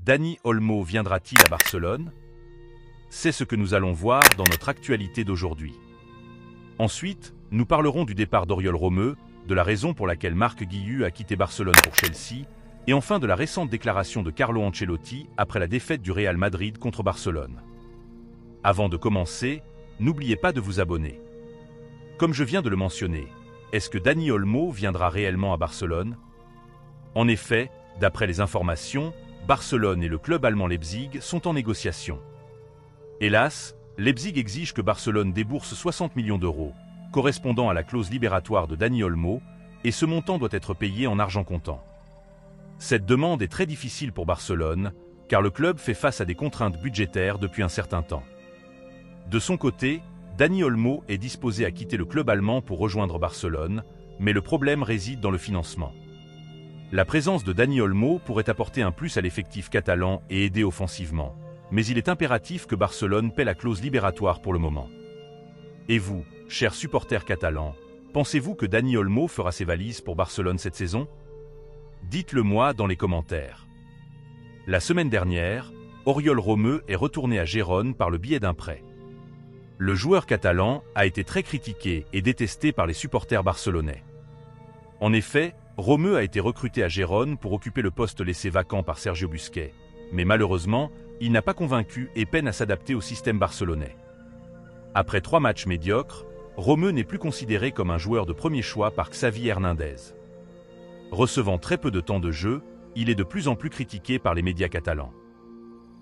Dani Olmo viendra-t-il à Barcelone? C'est ce que nous allons voir dans notre actualité d'aujourd'hui. Ensuite, nous parlerons du départ d'Oriol Romeu, de la raison pour laquelle Marc Guiu a quitté Barcelone pour Chelsea, et enfin de la récente déclaration de Carlo Ancelotti après la défaite du Real Madrid contre Barcelone. Avant de commencer, n'oubliez pas de vous abonner. Comme je viens de le mentionner, est-ce que Dani Olmo viendra réellement à Barcelone? En effet, d'après les informations, Barcelone et le club allemand Leipzig sont en négociation. Hélas, Leipzig exige que Barcelone débourse 60 millions d'euros, correspondant à la clause libératoire de Dani Olmo, et ce montant doit être payé en argent comptant. Cette demande est très difficile pour Barcelone, car le club fait face à des contraintes budgétaires depuis un certain temps. De son côté, Dani Olmo est disposé à quitter le club allemand pour rejoindre Barcelone, mais le problème réside dans le financement. La présence de Dani Olmo pourrait apporter un plus à l'effectif catalan et aider offensivement, mais il est impératif que Barcelone paie la clause libératoire pour le moment. Et vous, chers supporters catalans, pensez-vous que Dani Olmo fera ses valises pour Barcelone cette saison? Dites-le moi dans les commentaires. La semaine dernière, Oriol Romeu est retourné à Gérone par le biais d'un prêt. Le joueur catalan a été très critiqué et détesté par les supporters barcelonais. En effet, Romeu a été recruté à Gérone pour occuper le poste laissé vacant par Sergio Busquets, mais malheureusement, il n'a pas convaincu et peine à s'adapter au système barcelonais. Après 3 matchs médiocres, Romeu n'est plus considéré comme un joueur de premier choix par Xavi Hernandez. Recevant très peu de temps de jeu, il est de plus en plus critiqué par les médias catalans.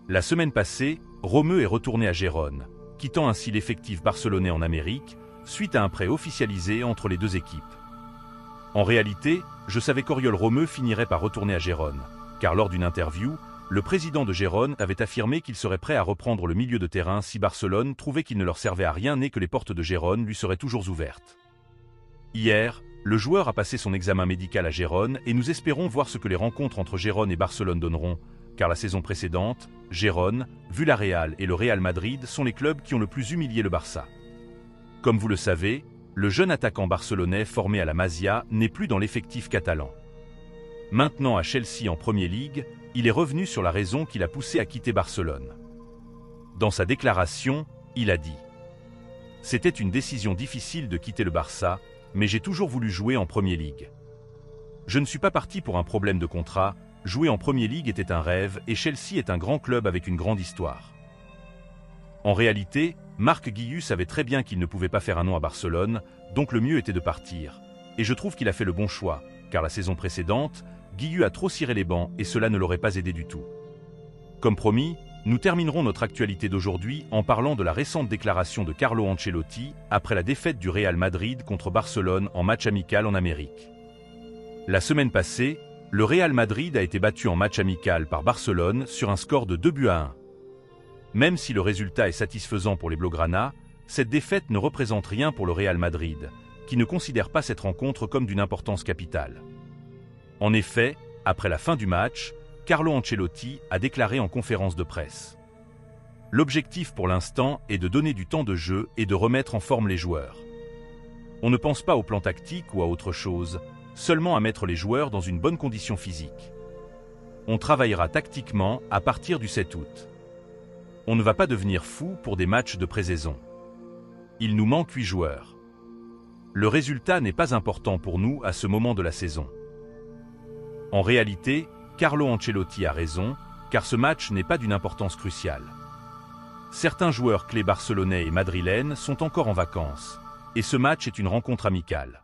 La semaine passée, Romeu est retourné à Gérone, quittant ainsi l'effectif barcelonais en Amérique, suite à un prêt officialisé entre les deux équipes. En réalité, je savais qu'Oriol Romeu finirait par retourner à Gérone, car lors d'une interview, le président de Gérone avait affirmé qu'il serait prêt à reprendre le milieu de terrain si Barcelone trouvait qu'il ne leur servait à rien et que les portes de Gérone lui seraient toujours ouvertes. Hier, le joueur a passé son examen médical à Gérone et nous espérons voir ce que les rencontres entre Gérone et Barcelone donneront, car la saison précédente, Gérone, Villarreal et le Real Madrid sont les clubs qui ont le plus humilié le Barça. Comme vous le savez, le jeune attaquant barcelonais formé à la Masia n'est plus dans l'effectif catalan. Maintenant à Chelsea en Premier League, il est revenu sur la raison qui l'a poussé à quitter Barcelone. Dans sa déclaration, il a dit « C'était une décision difficile de quitter le Barça, mais j'ai toujours voulu jouer en Premier League. Je ne suis pas parti pour un problème de contrat, jouer en Premier League était un rêve et Chelsea est un grand club avec une grande histoire. » En réalité, Marc Guiu savait très bien qu'il ne pouvait pas faire un nom à Barcelone, donc le mieux était de partir. Et je trouve qu'il a fait le bon choix, car la saison précédente, Guiu a trop ciré les bancs et cela ne l'aurait pas aidé du tout. Comme promis, nous terminerons notre actualité d'aujourd'hui en parlant de la récente déclaration de Carlo Ancelotti après la défaite du Real Madrid contre Barcelone en match amical en Amérique. La semaine passée, le Real Madrid a été battu en match amical par Barcelone sur un score de 2-1. Même si le résultat est satisfaisant pour les Blaugrana, cette défaite ne représente rien pour le Real Madrid, qui ne considère pas cette rencontre comme d'une importance capitale. En effet, après la fin du match, Carlo Ancelotti a déclaré en conférence de presse. L'objectif pour l'instant est de donner du temps de jeu et de remettre en forme les joueurs. On ne pense pas au plan tactique ou à autre chose, seulement à mettre les joueurs dans une bonne condition physique. On travaillera tactiquement à partir du 7 août. On ne va pas devenir fou pour des matchs de pré-saison. Il nous manque 8 joueurs. Le résultat n'est pas important pour nous à ce moment de la saison. En réalité, Carlo Ancelotti a raison, car ce match n'est pas d'une importance cruciale. Certains joueurs clés barcelonais et madrilènes sont encore en vacances, et ce match est une rencontre amicale.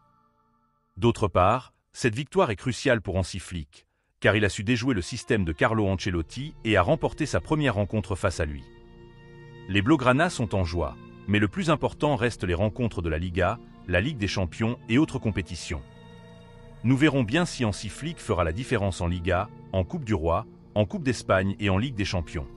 D'autre part, cette victoire est cruciale pour Hansi Flick, car il a su déjouer le système de Carlo Ancelotti et a remporté sa première rencontre face à lui. Les Blaugrana sont en joie, mais le plus important reste les rencontres de la Liga, la Ligue des Champions et autres compétitions. Nous verrons bien si Hansi Flick fera la différence en Liga, en Coupe du Roi, en Coupe d'Espagne et en Ligue des Champions.